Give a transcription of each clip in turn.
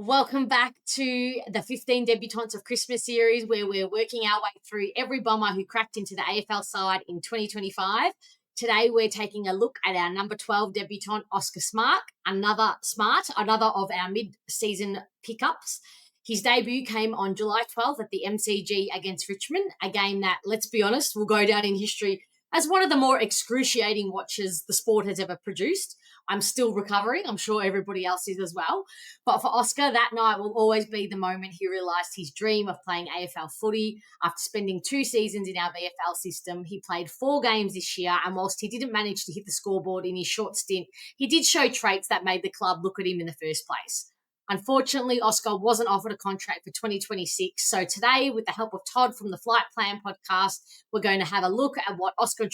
Welcome back to the 15 Debutantes of Christmas series, where we're working our way through every bomber who cracked into the AFL side in 2025. Today, we're taking a look at our number 12 debutant, Oscar another of our mid-season pickups. His debut came on July 12th at the MCG against Richmond, a game that, let's be honest, will go down in history as one of the more excruciating watches the sport has ever produced. I'm still recovering. I'm sure everybody else is as well. But for Oscar, that night will always be the moment he realised his dream of playing AFL footy. After spending 2 seasons in our VFL system, he played 4 games this year, and whilst he didn't manage to hit the scoreboard in his short stint, he did show traits that made the club look at him in the first place. Unfortunately, Oscar wasn't offered a contract for 2026. So today, with the help of Todd from the Flight Plan podcast, we're going to have a look at what Oscar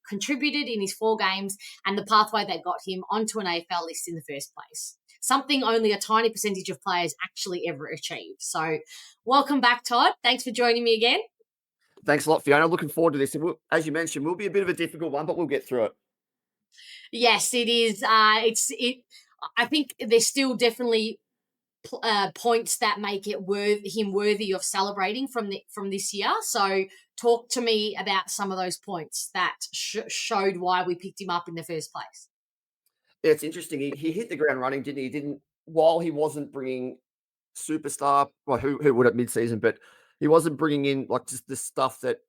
contributed in his 4 games and the pathway that got him onto an AFL list in the first place. Something only a tiny percentage of players actually ever achieve. So welcome back, Todd. Thanks for joining me again. Thanks a lot, Fiona. Looking forward to this. As you mentioned, will be a bit of a difficult one, but we'll get through it. Yes, it is. I think there's still definitely points that make it him worthy of celebrating from this year. So talk to me about some of those points that showed why we picked him up in the first place. Yeah, it's interesting. He hit the ground running, didn't he? He didn't while he wasn't bringing superstar. Well, who would at mid-season, but he wasn't bringing in like just the stuff that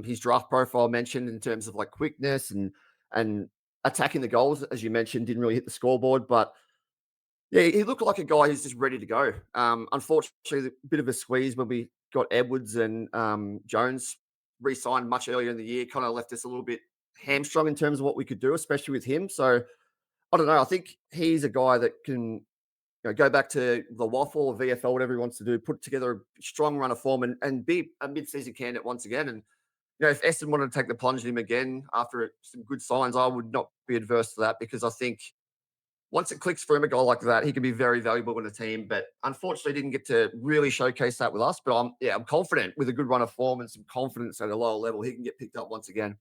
his draft profile mentioned in terms of like quickness and attacking the goals, as you mentioned, didn't really hit the scoreboard, but yeah, he looked like a guy who's just ready to go. Unfortunately, a bit of a squeeze when we got Edwards and Jones re-signed much earlier in the year, kind of left us a little bit hamstrung in terms of what we could do, especially with him. So I don't know. I think he's a guy that can go back to the waffle or VFL, whatever he wants to do, put together a strong run of form and be a mid-season candidate once again. And if Essendon wanted to take the plunge in him again after some good signs, I would not be adverse to that because I think once it clicks for him, a guy like that, he can be very valuable in a team. But unfortunately, didn't get to really showcase that with us. But I'm confident with a good run of form and some confidence at a lower level, he can get picked up once again.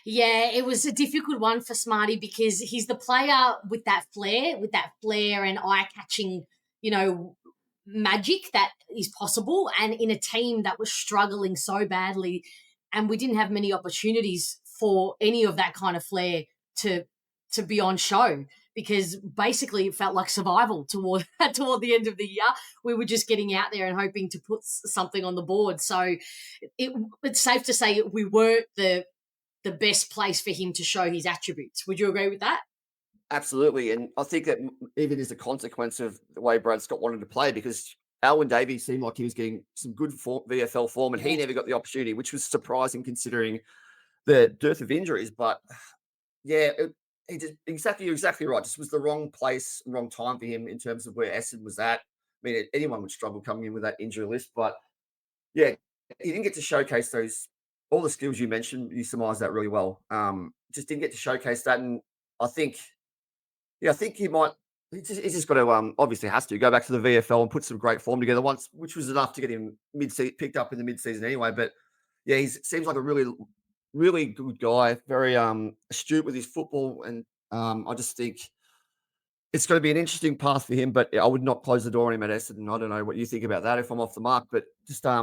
Yeah, it was a difficult one for Smarty because he's the player with that flair and eye-catching, magic that is possible. And in a team that was struggling so badly, and we didn't have many opportunities for any of that kind of flair to be on show because basically it felt like survival toward toward the end of the year. We were just getting out there and hoping to put something on the board. So it's safe to say we weren't the best place for him to show his attributes. Would you agree with that? Absolutely. And I think that even as a consequence of the way Brad Scott wanted to play, because Alwyn Davies seemed like he was getting some good VFL form and he never got the opportunity, which was surprising considering the dearth of injuries. But yeah, you're exactly right. This was the wrong place, wrong time for him in terms of where Essendon was at. I mean, anyone would struggle coming in with that injury list, but yeah, he didn't get to showcase all the skills you mentioned. You surmised that really well. Just didn't get to showcase that, and I think, I think he might. He's just got to obviously has to go back to the VFL and put some great form together once, which was enough to get him picked up in the mid-season anyway. But yeah, he seems like a really good guy, very astute with his football, and I just think it's going to be an interesting path for him. But yeah, I would not close the door on him at Essendon. I don't know what you think about that if I'm off the mark, but just I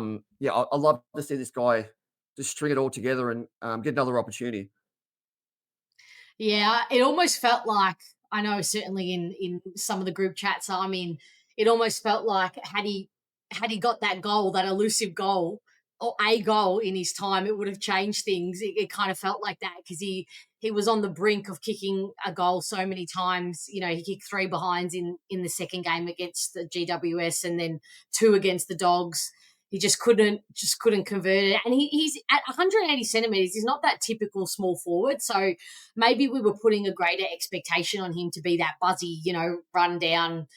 love to see this guy just string it all together and get another opportunity. Yeah, it almost felt like I know certainly in some of the group chats I'm in, it almost felt like had he got that goal, that elusive goal or a goal in his time, it would have changed things. It kind of felt like that because he was on the brink of kicking a goal so many times. He kicked 3 behinds in the second game against the GWS and then 2 against the Dogs. He just couldn't convert it. And he's at 180 centimetres. He's not that typical small forward. So maybe we were putting a greater expectation on him to be that buzzy, run down,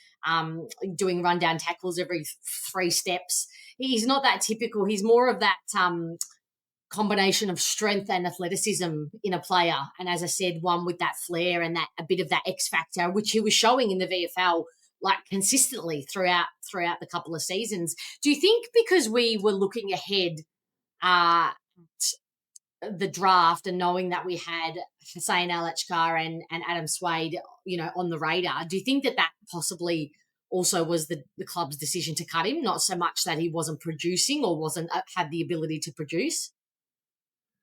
doing rundown tackles every 3 steps. He's not that typical. He's more of that combination of strength and athleticism in a player. And as I said, one with that flair and that a bit of that X factor, which he was showing in the VFL like consistently throughout the couple of seasons. Do you think because we were looking ahead at the draft and knowing that we had Hussein Alachkar and Adam Swade, on the radar, do you think that possibly also was the club's decision to cut him, not so much that he wasn't producing or wasn't had the ability to produce.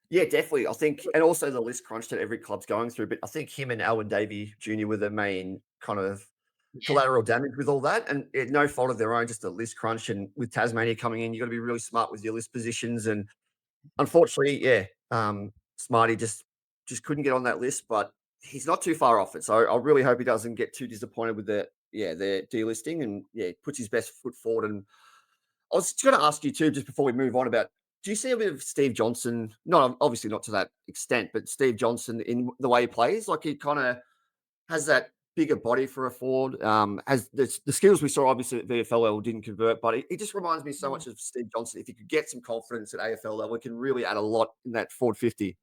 Yeah, definitely. I think, and also the list crunch that every club's going through. But I think him and Alwyn Davey Jr. were the main kind of Yeah. collateral damage with all that, and no fault of their own, just a list crunch. And with Tasmania coming in, you got to be really smart with your list positions. And unfortunately, yeah, Smarty just couldn't get on that list, but he's not too far off it. So I really hope he doesn't get too disappointed with their delisting, and yeah, puts his best foot forward. And I was going to ask you too, just before we move on, about, do you see a bit of Steve Johnson? Not obviously not to that extent, but Steve Johnson in the way he plays, like he kind of has that bigger body for a forward. Has the skills we saw obviously at VFL level didn't convert, but he just reminds me so much of Steve Johnson. If he could get some confidence at AFL level, it can really add a lot in that forward 50.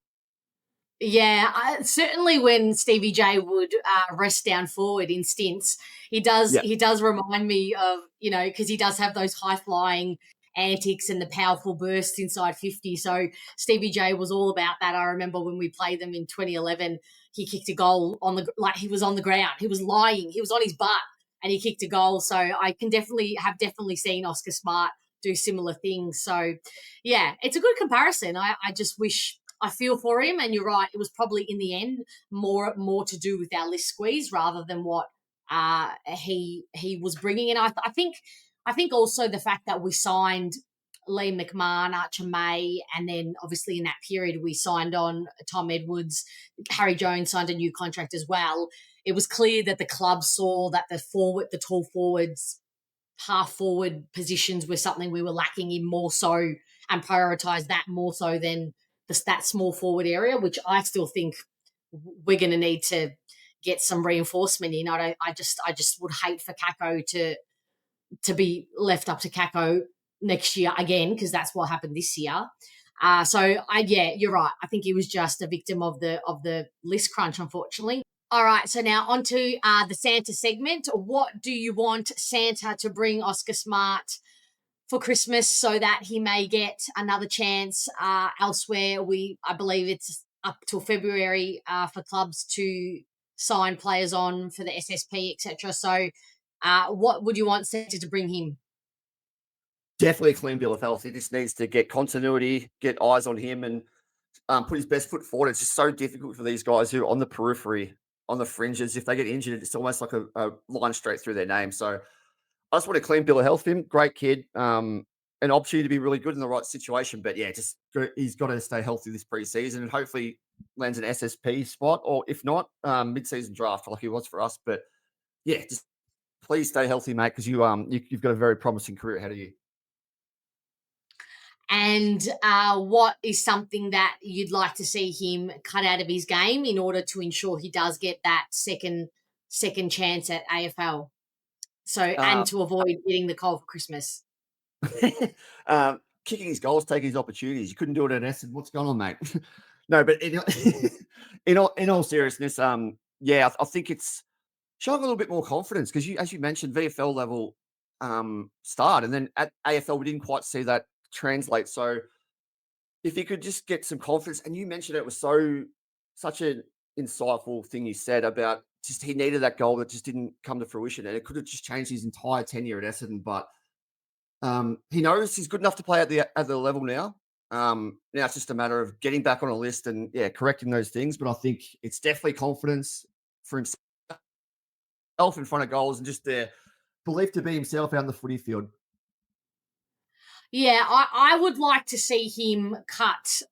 Yeah, certainly when Stevie J would rest down forward in stints, he does Yeah. he does remind me of, because he does have those high flying antics and the powerful bursts inside 50. So Stevie J was all about that. I remember when we played them in 2011, he kicked a goal like he was on the ground, he was lying, he was on his butt, and he kicked a goal. So I can definitely seen Oscar Smart do similar things. So yeah, it's a good comparison. I just wish, I feel for him, and you're right. It was probably in the end more to do with our list squeeze rather than what he was bringing in. I think also the fact that we signed Liam McMahon, Archer May, and then obviously in that period we signed on Tom Edwards, Harry Jones signed a new contract as well. It was clear that the club saw that the tall forwards, half forward positions were something we were lacking in more so, and prioritize that more so than that small forward area, which I still think we're going to need to get some reinforcement in. I just would hate for Kako to be left up to Kako next year again, because that's what happened this year. Yeah, you're right. I think he was just a victim of the list crunch, unfortunately. All right, so now on to the Santa segment. What do you want Santa to bring Oscar Smart for Christmas so that he may get another chance elsewhere? I believe it's up till February for clubs to sign players on for the SSP, etc. So, what would you want Santa to bring him? Definitely a clean bill of health. He just needs to get continuity, get eyes on him, and put his best foot forward. It's just so difficult for these guys who are on the periphery, on the fringes. If they get injured, it's almost like a line straight through their name. So I just want a clean bill of health for him. Great kid. An opportunity to be really good in the right situation. But yeah, he's got to stay healthy this preseason and hopefully lands an SSP spot, or if not, mid-season draft like he was for us. But yeah, just please stay healthy, mate, because you've got a very promising career ahead of you. And what is something that you'd like to see him cut out of his game in order to ensure he does get that second chance at AFL? So, Uh, and to avoid getting the cold for Christmas. Kicking his goals, taking his opportunities. You couldn't do it at Essendon. What's going on, mate? No, but in all seriousness, yeah, I think it's showing a little bit more confidence because as you mentioned, VFL level start, and then at AFL we didn't quite see that translate. So if you could just get some confidence, and you mentioned it was such an insightful thing you said about just he needed that goal that just didn't come to fruition, and it could have just changed his entire tenure at Essendon, but. He knows he's good enough to play at the level now. Now it's just a matter of getting back on a list and yeah, correcting those things. But I think it's definitely confidence for himself in front of goals and just the belief to be himself out in the footy field. Yeah, I would like to see him cut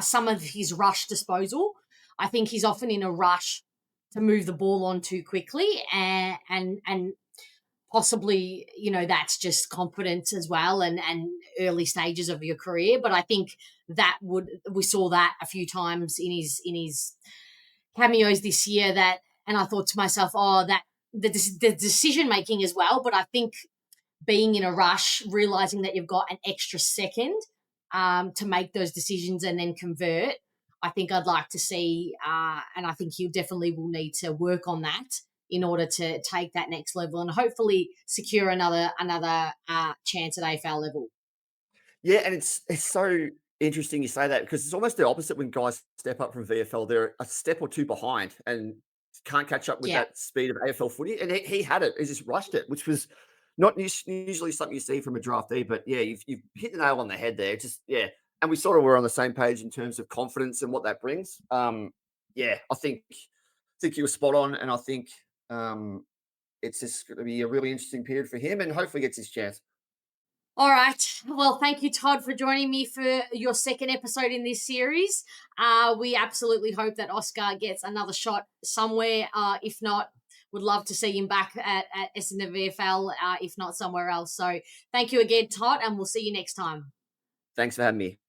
some of his rush disposal. I think he's often in a rush to move the ball on too quickly, and possibly, that's just confidence as well, and early stages of your career. But I think we saw that a few times in his cameos this year, and I thought to myself, oh, that the decision making as well. But I think being in a rush, realizing that you've got an extra second to make those decisions and then convert. I think I'd like to see, and I think you definitely will need to work on that in order to take that next level and hopefully secure another chance at AFL level. Yeah, and it's so interesting you say that because it's almost the opposite when guys step up from VFL. They're a step or two behind, and can't catch up with Yeah. that speed of AFL footy, and he had it. He just rushed it, which was not usually something you see from a draftee. But yeah, you've hit the nail on the head there. Just yeah, and we sort of were on the same page in terms of confidence and what that brings. Yeah, I think you were spot on, and I think it's just going to be a really interesting period for him, and hopefully gets his chance. All right. Well, thank you, Todd, for joining me for your second episode in this series. We absolutely hope that Oscar gets another shot somewhere. If not, would love to see him back at SNVFL, if not somewhere else. So thank you again, Todd, and we'll see you next time. Thanks for having me.